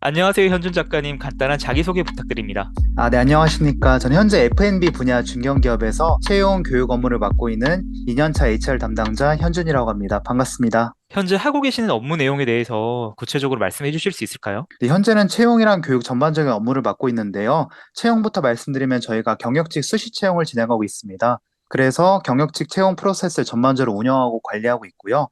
안녕하세요, 현준 작가님. 간단한 자기소개 부탁드립니다. 네, 안녕하십니까. 저는 현재 F&B 분야 중견기업에서 채용 교육 업무를 맡고 있는 2년차 HR 담당자 현준이라고 합니다. 반갑습니다. 현재 하고 계시는 업무 내용에 대해서 구체적으로 말씀해 주실 수 있을까요? 네, 현재는 채용이랑 교육 전반적인 업무를 맡고 있는데요. 채용부터 말씀드리면 저희가 경력직 수시 채용을 진행하고 있습니다. 그래서 경력직 채용 프로세스를 전반적으로 운영하고 관리하고 있고요.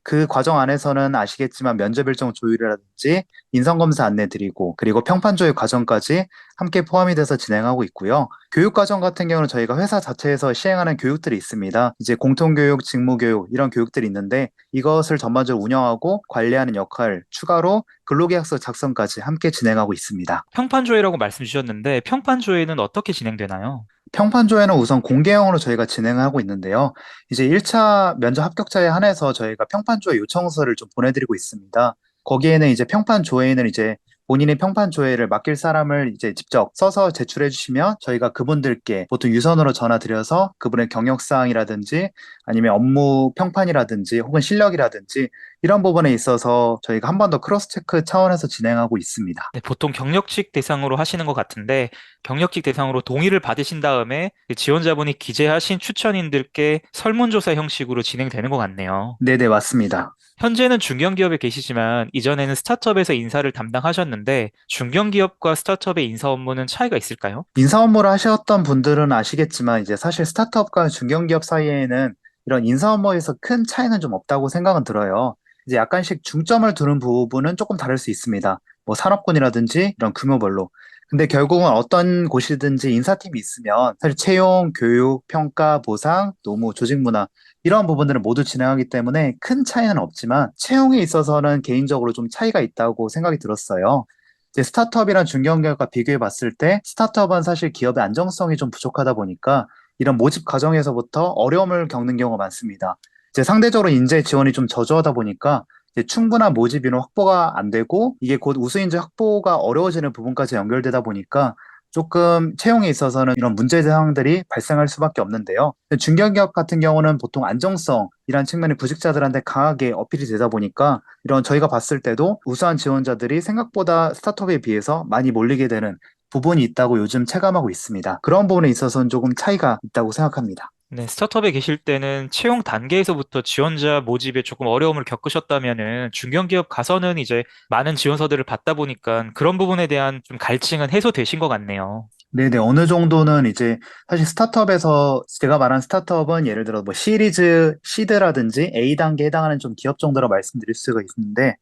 그 과정 안에서는 아시겠지만 면접 일정 조율이라든지 인성검사 안내 드리고 그리고 평판 조율 과정까지 함께 포함이 돼서 진행하고 있고요. 교육 과정 같은 경우는 저희가 회사 자체에서 시행하는 교육들이 있습니다. 이제 공통교육, 직무교육 이런 교육들이 있는데 이것을 전반적으로 운영하고 관리하는 역할 추가로 근로계약서 작성까지 함께 진행하고 있습니다. 평판조회라고 말씀 주셨는데 평판조회는 어떻게 진행되나요? 평판조회는 우선 공개형으로 저희가 진행하고 있는데요. 이제 1차 면접 합격자에 한해서 저희가 평판조회 요청서를 좀 보내드리고 있습니다. 거기에는 이제 평판조회는 이제 본인의 평판조회를 맡길 사람을 이제 직접 써서 제출해 주시면 저희가 그분들께 보통 유선으로 전화 드려서 그분의 경력사항이라든지 아니면 업무 평판이라든지 혹은 실력이라든지 이런 부분에 있어서 저희가 한 번 더 크로스 체크 차원에서 진행하고 있습니다. 네, 보통 경력직 대상으로 하시는 것 같은데 경력직 대상으로 동의를 받으신 다음에 그 지원자분이 기재하신 추천인들께 설문조사 형식으로 진행되는 것 같네요. 네네, 맞습니다. 현재는 중견기업에 계시지만 이전에는 스타트업에서 인사를 담당하셨는데 중견기업과 스타트업의 인사 업무는 차이가 있을까요? 인사 업무를 하셨던 분들은 아시겠지만 이제 사실 스타트업과 중견기업 사이에는 이런 인사 업무에서 큰 차이는 좀 없다고 생각은 들어요. 이제 약간씩 중점을 두는 부분은 조금 다를 수 있습니다. 뭐 산업군이라든지 이런 규모별로. 근데 결국은 어떤 곳이든지 인사팀이 있으면 사실 채용, 교육, 평가, 보상, 노무, 조직 문화 이런 부분들을 모두 진행하기 때문에 큰 차이는 없지만 채용에 있어서는 개인적으로 좀 차이가 있다고 생각이 들었어요. 이제 스타트업이랑 중견기업과 비교해 봤을 때 스타트업은 사실 기업의 안정성이 좀 부족하다 보니까 이런 모집 과정에서부터 어려움을 겪는 경우가 많습니다. 이제 상대적으로 인재 지원이 좀 저조하다 보니까 이제 충분한 모집 인원 확보가 안 되고 이게 곧 우수 인재 확보가 어려워지는 부분까지 연결되다 보니까 조금 채용에 있어서는 이런 문제 사항들이 발생할 수밖에 없는데요. 중견기업 같은 경우는 보통 안정성이란 측면이 구직자들한테 강하게 어필이 되다 보니까 이런 저희가 봤을 때도 우수한 지원자들이 생각보다 스타트업에 비해서 많이 몰리게 되는 부분이 있다고 요즘 체감하고 있습니다. 그런 부분에 있어서는 조금 차이가 있다고 생각합니다. 네, 스타트업에 계실 때는 채용 단계에서부터 지원자 모집에 조금 어려움을 겪으셨다면은 중견기업 가서는 이제 많은 지원서들을 받다 보니까 그런 부분에 대한 좀 갈증은 해소되신 것 같네요. 네네, 어느 정도는 이제 사실 스타트업에서 제가 말한 스타트업은 예를 들어 뭐 시리즈 C드라든지 A 단계에 해당하는 좀 기업 정도로 말씀드릴 수가 있는데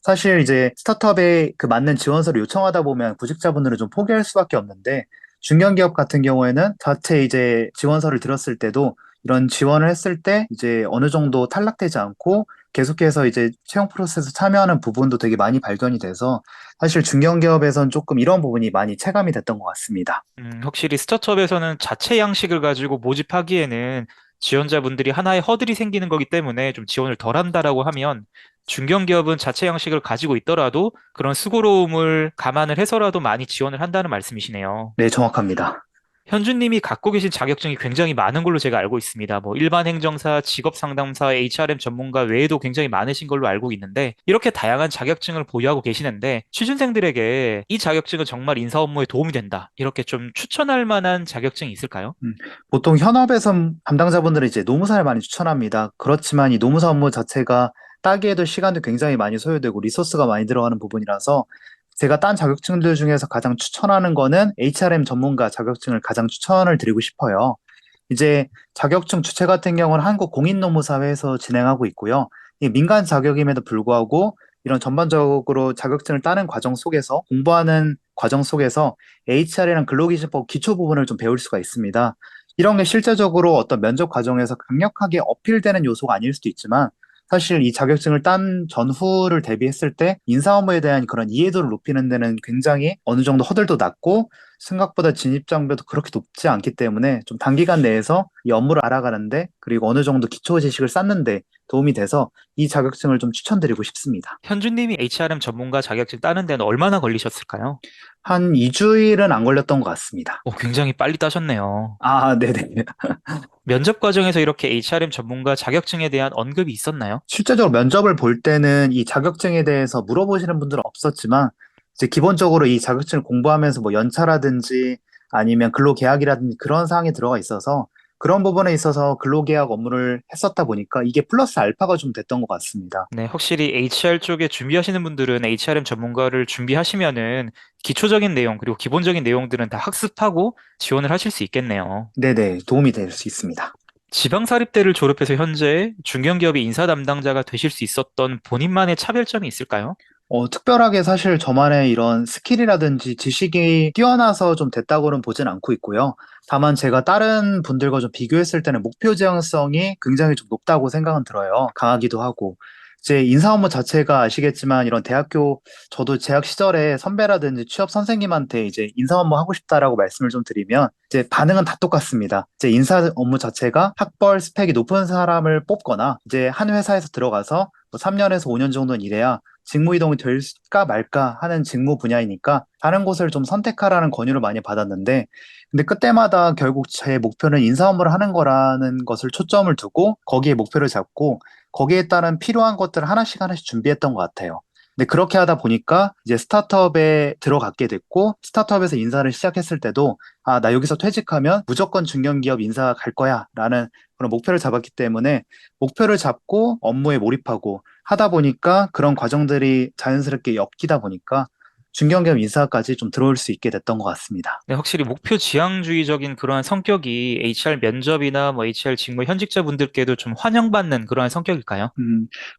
사실 이제 스타트업에 그 맞는 지원서를 요청하다 보면 구직자분들은 좀 포기할 수밖에 없는데 중견기업 같은 경우에는 자체 이제 지원서를 들었을 때도 이런 지원을 했을 때 이제 어느 정도 탈락되지 않고 계속해서 이제 채용 프로세스 참여하는 부분도 되게 많이 발견이 돼서 사실 중견기업에선 조금 이런 부분이 많이 체감이 됐던 것 같습니다. 확실히 스타트업에서는 자체 양식을 가지고 모집하기에는 지원자분들이 하나의 허들이 생기는 거기 때문에 좀 지원을 덜 한다라고 하면 중견기업은 자체 양식을 가지고 있더라도 그런 수고로움을 감안을 해서라도 많이 지원을 한다는 말씀이시네요. 네, 정확합니다. 현주님이 갖고 계신 자격증이 굉장히 많은 걸로 제가 알고 있습니다. 뭐 일반 행정사, 직업 상담사, HRM 전문가 외에도 굉장히 많으신 걸로 알고 있는데 이렇게 다양한 자격증을 보유하고 계시는데 취준생들에게 이 자격증은 정말 인사 업무에 도움이 된다. 이렇게 좀 추천할 만한 자격증이 있을까요? 보통 현업에서 담당자분들은 이제 노무사를 많이 추천합니다. 그렇지만 이 노무사 업무 자체가 따기에도 시간도 굉장히 많이 소요되고 리소스가 많이 들어가는 부분이라서 제가 딴 자격증들 중에서 가장 추천하는 거는 HRM 전문가 자격증을 가장 추천을 드리고 싶어요. 이제 자격증 주체 같은 경우는 한국공인노무사회에서 진행하고 있고요. 이 민간 자격임에도 불구하고 이런 전반적으로 자격증을 따는 과정 속에서 공부하는 과정 속에서 HR이랑 근로기준법 기초 부분을 좀 배울 수가 있습니다. 이런 게 실제적으로 어떤 면접 과정에서 강력하게 어필되는 요소가 아닐 수도 있지만 사실 이 자격증을 딴 전후를 대비했을 때 인사 업무에 대한 그런 이해도를 높이는 데는 굉장히 어느 정도 허들도 낮고 생각보다 진입 장벽도 그렇게 높지 않기 때문에 좀 단기간 내에서 이 업무를 알아가는데 그리고 어느 정도 기초 지식을 쌓는데 도움이 돼서 이 자격증을 좀 추천드리고 싶습니다. 현주님이 HRM 전문가 자격증 따는 데는 얼마나 걸리셨을까요? 한 2주일은 안 걸렸던 것 같습니다. 굉장히 빨리 따셨네요. 네네. 면접 과정에서 이렇게 HRM 전문가 자격증에 대한 언급이 있었나요? 실제적으로 면접을 볼 때는 이 자격증에 대해서 물어보시는 분들은 없었지만 이제 기본적으로 이 자격증을 공부하면서 뭐 연차라든지 아니면 근로계약이라든지 그런 사항이 들어가 있어서 그런 부분에 있어서 근로계약 업무를 했었다 보니까 이게 플러스 알파가 좀 됐던 것 같습니다. 네, 확실히 HR 쪽에 준비하시는 분들은 HRM 전문가를 준비하시면은 기초적인 내용, 그리고 기본적인 내용들은 다 학습하고 지원을 하실 수 있겠네요. 네네, 도움이 될 수 있습니다. 지방사립대를 졸업해서 현재 중견기업의 인사 담당자가 되실 수 있었던 본인만의 차별점이 있을까요? 특별하게 사실 저만의 이런 스킬이라든지 지식이 뛰어나서 좀 됐다고는 보진 않고 있고요. 다만 제가 다른 분들과 좀 비교했을 때는 목표 지향성이 굉장히 좀 높다고 생각은 들어요. 강하기도 하고. 이제 인사 업무 자체가 아시겠지만 이런 대학교, 저도 재학 시절에 선배라든지 취업 선생님한테 이제 인사 업무 하고 싶다라고 말씀을 좀 드리면 이제 반응은 다 똑같습니다. 이제 인사 업무 자체가 학벌 스펙이 높은 사람을 뽑거나 이제 한 회사에서 들어가서 뭐 3년에서 5년 정도는 일해야 직무 이동이 될까 말까 하는 직무 분야이니까 다른 곳을 좀 선택하라는 권유를 많이 받았는데, 근데 그때마다 결국 제 목표는 인사 업무를 하는 거라는 것을 초점을 두고 거기에 목표를 잡고 거기에 따른 필요한 것들을 하나씩 하나씩 준비했던 것 같아요. 근데 그렇게 하다 보니까 이제 스타트업에 들어가게 됐고, 스타트업에서 인사를 시작했을 때도 아, 나 여기서 퇴직하면 무조건 중견기업 인사 갈 거야 라는 그런 목표를 잡았기 때문에 목표를 잡고 업무에 몰입하고 하다 보니까 그런 과정들이 자연스럽게 엮이다 보니까 중견기업 인사까지 좀 들어올 수 있게 됐던 것 같습니다. 네, 확실히 목표 지향주의적인 그러한 성격이 HR 면접이나 뭐 HR 직무 현직자분들께도 좀 환영받는 그러한 성격일까요?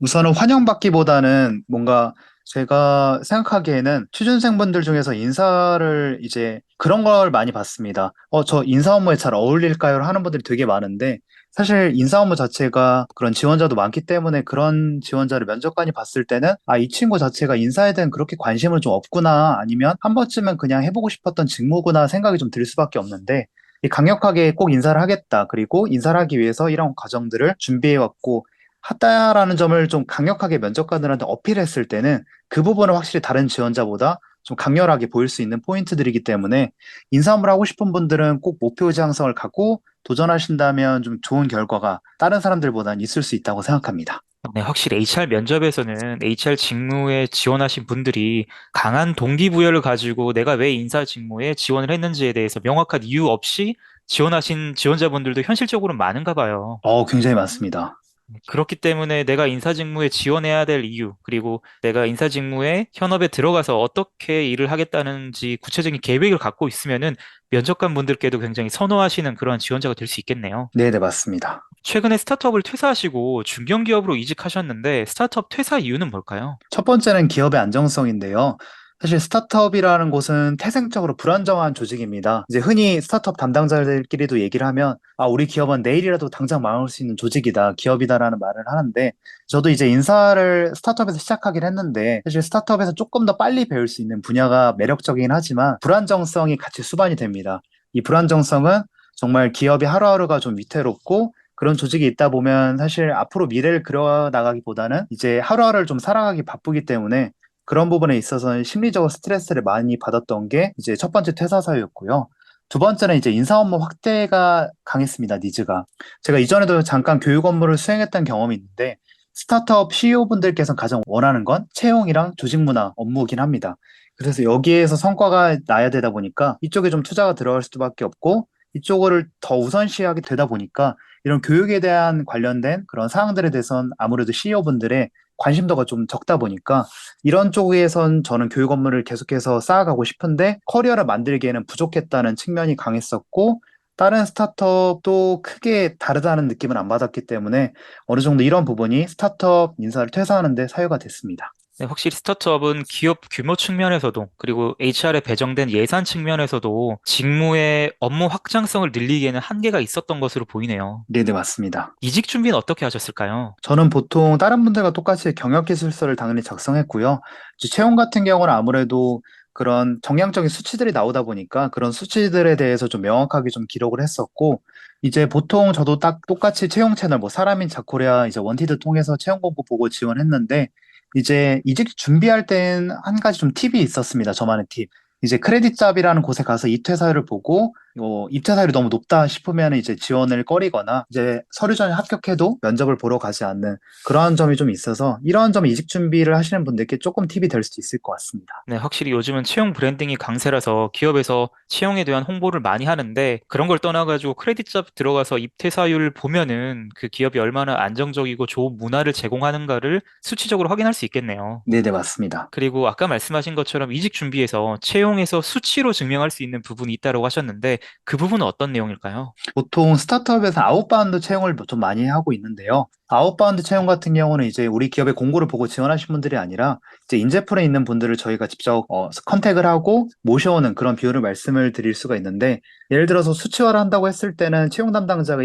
우선은 환영받기보다는 뭔가 제가 생각하기에는 취준생분들 중에서 인사를 이제 그런 걸 많이 받습니다. 저 인사 업무에 잘 어울릴까요? 하는 분들이 되게 많은데 사실 인사 업무 자체가 그런 지원자도 많기 때문에 그런 지원자를 면접관이 봤을 때는 아, 이 친구 자체가 인사에 대한 그렇게 관심은 좀 없구나 아니면 한 번쯤은 그냥 해보고 싶었던 직무구나 생각이 좀 들 수밖에 없는데 이 강력하게 꼭 인사를 하겠다. 그리고 인사를 하기 위해서 이런 과정들을 준비해왔고 하다라는 점을 좀 강력하게 면접관들한테 어필했을 때는 그 부분은 확실히 다른 지원자보다 좀 강렬하게 보일 수 있는 포인트들이기 때문에 인사업을 하고 싶은 분들은 꼭 목표 지향성을 갖고 도전하신다면 좀 좋은 결과가 다른 사람들보다는 있을 수 있다고 생각합니다. 네, 확실히 HR 면접에서는 HR 직무에 지원하신 분들이 강한 동기부여를 가지고 내가 왜 인사 직무에 지원을 했는지에 대해서 명확한 이유 없이 지원하신 지원자분들도 현실적으로 많은가 봐요. 굉장히 많습니다. 그렇기 때문에 내가 인사 직무에 지원해야 될 이유, 그리고 내가 인사 직무에 현업에 들어가서 어떻게 일을 하겠다는지 구체적인 계획을 갖고 있으면은 면접관 분들께도 굉장히 선호하시는 그런 지원자가 될 수 있겠네요. 네네, 맞습니다. 최근에 스타트업을 퇴사하시고 중견기업으로 이직하셨는데 스타트업 퇴사 이유는 뭘까요? 첫 번째는 기업의 안정성인데요. 사실 스타트업이라는 곳은 태생적으로 불안정한 조직입니다. 이제 흔히 스타트업 담당자들끼리도 얘기를 하면, 아, 우리 기업은 내일이라도 당장 망할 수 있는 조직이다, 기업이다라는 말을 하는데, 저도 이제 인사를 스타트업에서 시작하긴 했는데, 사실 스타트업에서 조금 더 빨리 배울 수 있는 분야가 매력적이긴 하지만, 불안정성이 같이 수반이 됩니다. 이 불안정성은 정말 기업이 하루하루가 좀 위태롭고, 그런 조직이 있다 보면 사실 앞으로 미래를 그려 나가기보다는 이제 하루하루를 좀 살아가기 바쁘기 때문에 그런 부분에 있어서는 심리적으로 스트레스를 많이 받았던 게 이제 첫 번째 퇴사 사유였고요. 두 번째는 이제 인사 업무 확대가 강했습니다, 니즈가. 제가 이전에도 잠깐 교육 업무를 수행했던 경험이 있는데 스타트업 CEO분들께서 가장 원하는 건 채용이랑 조직 문화 업무긴 합니다. 그래서 여기에서 성과가 나야 되다 보니까 이쪽에 좀 투자가 들어갈 수밖에 없고 이쪽을 더 우선시하게 되다 보니까 이런 교육에 대한 관련된 그런 사항들에 대해서는 아무래도 CEO분들의 관심도가 좀 적다 보니까 이런 쪽에선 저는 교육 업무를 계속해서 쌓아가고 싶은데 커리어를 만들기에는 부족했다는 측면이 강했었고 다른 스타트업도 크게 다르다는 느낌은 안 받았기 때문에 어느 정도 이런 부분이 스타트업 인사를 퇴사하는 데 사유가 됐습니다. 네, 확실히 스타트업은 기업 규모 측면에서도 그리고 HR에 배정된 예산 측면에서도 직무의 업무 확장성을 늘리기에는 한계가 있었던 것으로 보이네요. 네네, 맞습니다. 이직 준비는 어떻게 하셨을까요? 저는 보통 다른 분들과 똑같이 경영기술서를 당연히 작성했고요. 이제 채용 같은 경우는 아무래도 그런 정량적인 수치들이 나오다 보니까 그런 수치들에 대해서 좀 명확하게 좀 기록을 했었고, 이제 보통 저도 딱 똑같이 채용 채널, 뭐 사람인 자코리아 이제 원티드 통해서 채용 공고 보고 지원했는데, 이제 이직 준비할 땐 한 가지 좀 팁이 있었습니다. 저만의 팁. 이제 크레딧 잡이라는 곳에 가서 이퇴사를 보고 입사 사율이 너무 높다 싶으면 이제 지원을 꺼리거나 이제 서류 전에 합격해도 면접을 보러 가지 않는 그러한 점이 좀 있어서 이러한 점 이직 준비를 하시는 분들께 조금 팁이 될 수도 있을 것 같습니다. 네, 확실히 요즘은 채용 브랜딩이 강세라서 기업에서 채용에 대한 홍보를 많이 하는데 그런 걸 떠나가지고 크레딧 잡 들어가서 입퇴사율 보면은 그 기업이 얼마나 안정적이고 좋은 문화를 제공하는가를 수치적으로 확인할 수 있겠네요. 네네, 맞습니다. 그리고 아까 말씀하신 것처럼 이직 준비에서 채용에서 수치로 증명할 수 있는 부분이 있다고 하셨는데 그 부분은 어떤 내용일까요? 보통 스타트업에서 아웃바운드 채용을 좀 많이 하고 있는데요. 아웃바운드 채용 같은 경우는 이제 우리 기업의 공고를 보고 지원하신 분들이 아니라 이제 인재풀에 있는 분들을 저희가 직접 컨택을 하고 모셔오는 그런 비율을 말씀을 드릴 수가 있는데 예를 들어서 수치화를 한다고 했을 때는 채용 담당자가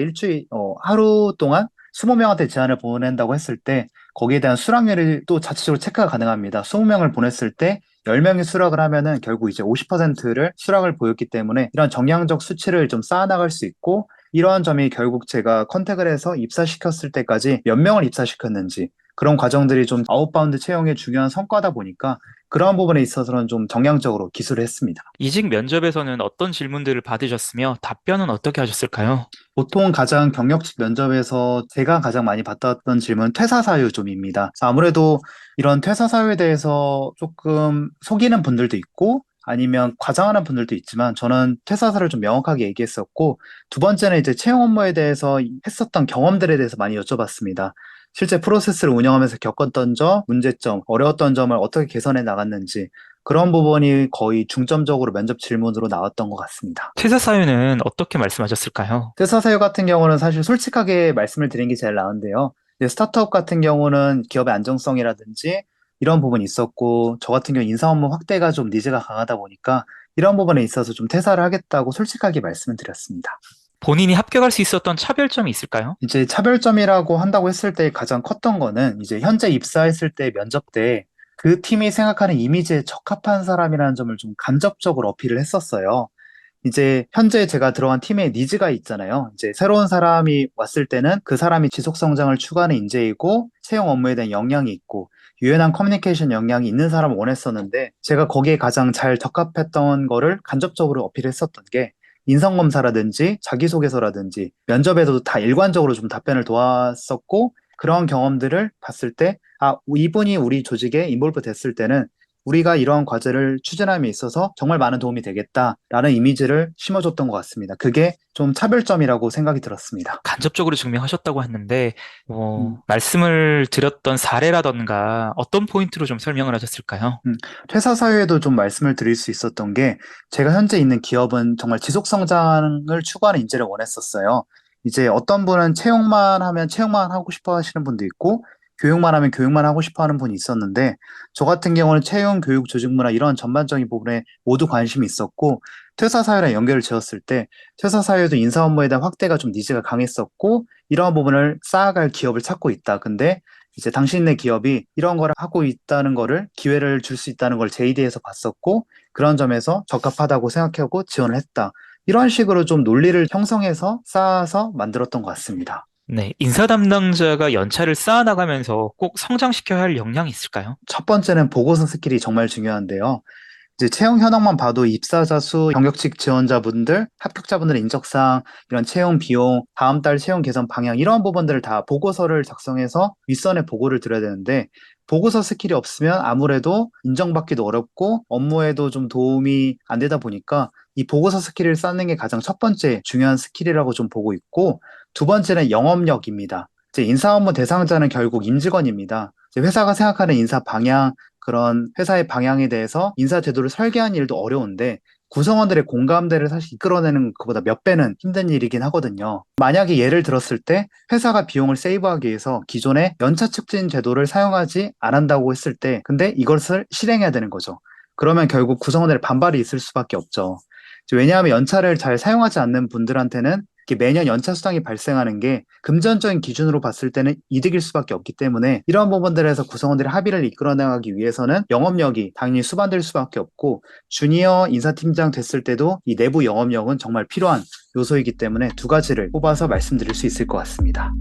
하루 동안 20명한테 제안을 보낸다고 했을 때 거기에 대한 수락률이 또 자체적으로 체크가 가능합니다. 20명을 보냈을 때 10명이 수락을 하면은 결국 이제 50%를 수락을 보였기 때문에 이런 정량적 수치를 좀 쌓아나갈 수 있고 이러한 점이 결국 제가 컨택을 해서 입사시켰을 때까지 몇 명을 입사시켰는지 그런 과정들이 좀 아웃바운드 채용의 중요한 성과다 보니까 그러한 부분에 있어서는 좀 정량적으로 기술을 했습니다. 이직 면접에서는 어떤 질문들을 받으셨으며 답변은 어떻게 하셨을까요? 보통 가장 경력직 면접에서 제가 가장 많이 받았던 질문은 퇴사 사유좀입니다. 그래서 아무래도 이런 퇴사 사유에 대해서 조금 속이는 분들도 있고 아니면 과장하는 분들도 있지만 저는 퇴사 사유를 좀 명확하게 얘기했었고 두 번째는 이제 채용 업무에 대해서 했었던 경험들에 대해서 많이 여쭤봤습니다. 실제 프로세스를 운영하면서 겪었던 점, 문제점, 어려웠던 점을 어떻게 개선해 나갔는지 그런 부분이 거의 중점적으로 면접 질문으로 나왔던 것 같습니다. 퇴사 사유는 어떻게 말씀하셨을까요? 회사 사유 같은 경우는 사실 솔직하게 말씀을 드리는 게 제일 나은데요. 이제 스타트업 같은 경우는 기업의 안정성이라든지 이런 부분이 있었고, 저 같은 경우 인사 업무 확대가 좀 니즈가 강하다 보니까 이런 부분에 있어서 좀 퇴사를 하겠다고 솔직하게 말씀을 드렸습니다. 본인이 합격할 수 있었던 차별점이 있을까요? 이제 차별점이라고 한다고 했을 때 가장 컸던 거는 이제 현재 입사했을 때 면접 때 그 팀이 생각하는 이미지에 적합한 사람이라는 점을 좀 간접적으로 어필을 했었어요. 이제 현재 제가 들어간 팀에 니즈가 있잖아요. 이제 새로운 사람이 왔을 때는 그 사람이 지속 성장을 추구하는 인재이고 채용 업무에 대한 역량이 있고 유연한 커뮤니케이션 역량이 있는 사람을 원했었는데 제가 거기에 가장 잘 적합했던 거를 간접적으로 어필했었던 게 인성검사라든지 자기소개서라든지 면접에서도 다 일관적으로 좀 답변을 도왔었고 그런 경험들을 봤을 때 이분이 우리 조직에 인볼브 됐을 때는 우리가 이러한 과제를 추진함에 있어서 정말 많은 도움이 되겠다라는 이미지를 심어줬던 것 같습니다. 그게 좀 차별점이라고 생각이 들었습니다. 간접적으로 증명하셨다고 했는데, 음, 말씀을 드렸던 사례라던가 어떤 포인트로 좀 설명을 하셨을까요? 퇴사 사유에도 좀 말씀을 드릴 수 있었던 게 제가 현재 있는 기업은 정말 지속 성장을 추구하는 인재를 원했었어요. 이제 어떤 분은 채용만 하면 채용만 하고 싶어 하시는 분도 있고 교육만 하면 교육만 하고 싶어 하는 분이 있었는데 저 같은 경우는 채용, 교육, 조직 문화 이런 전반적인 부분에 모두 관심이 있었고 퇴사 사유랑 연결을 지었을 때 퇴사 사유도 인사 업무에 대한 확대가 좀 니즈가 강했었고 이러한 부분을 쌓아갈 기업을 찾고 있다. 근데 이제 당신네 기업이 이런 걸 하고 있다는 거를 기회를 줄 수 있다는 걸 JD에서 봤었고 그런 점에서 적합하다고 생각하고 지원을 했다. 이런 식으로 좀 논리를 형성해서 쌓아서 만들었던 것 같습니다. 네, 인사 담당자가 연차를 쌓아나가면서 꼭 성장시켜야 할 역량이 있을까요? 첫 번째는 보고서 스킬이 정말 중요한데요. 이제 채용 현황만 봐도 입사자 수, 경력직 지원자분들, 합격자분들의 인적사항, 이런 채용 비용, 다음 달 채용 개선 방향, 이런 부분들을 다 보고서를 작성해서 윗선에 보고를 드려야 되는데, 보고서 스킬이 없으면 아무래도 인정받기도 어렵고 업무에도 좀 도움이 안 되다 보니까 이 보고서 스킬을 쌓는 게 가장 첫 번째 중요한 스킬이라고 좀 보고 있고, 두 번째는 영업력입니다. 이제 인사 업무 대상자는 결국 임직원입니다. 이제 회사가 생각하는 인사 방향, 그런 회사의 방향에 대해서 인사 제도를 설계하는 일도 어려운데 구성원들의 공감대를 사실 이끌어내는 것보다 몇 배는 힘든 일이긴 하거든요. 만약에 예를 들었을 때 회사가 비용을 세이브하기 위해서 기존의 연차 측진 제도를 사용하지 않는다고 했을 때 근데 이것을 실행해야 되는 거죠. 그러면 결국 구성원들의 반발이 있을 수밖에 없죠. 왜냐하면 연차를 잘 사용하지 않는 분들한테는 이렇게 매년 연차 수당이 발생하는 게 금전적인 기준으로 봤을 때는 이득일 수밖에 없기 때문에 이러한 부분들에서 구성원들의 합의를 이끌어 나가기 위해서는 영업력이 당연히 수반될 수밖에 없고 주니어 인사팀장 됐을 때도 이 내부 영업력은 정말 필요한 요소이기 때문에 두 가지를 뽑아서 말씀드릴 수 있을 것 같습니다.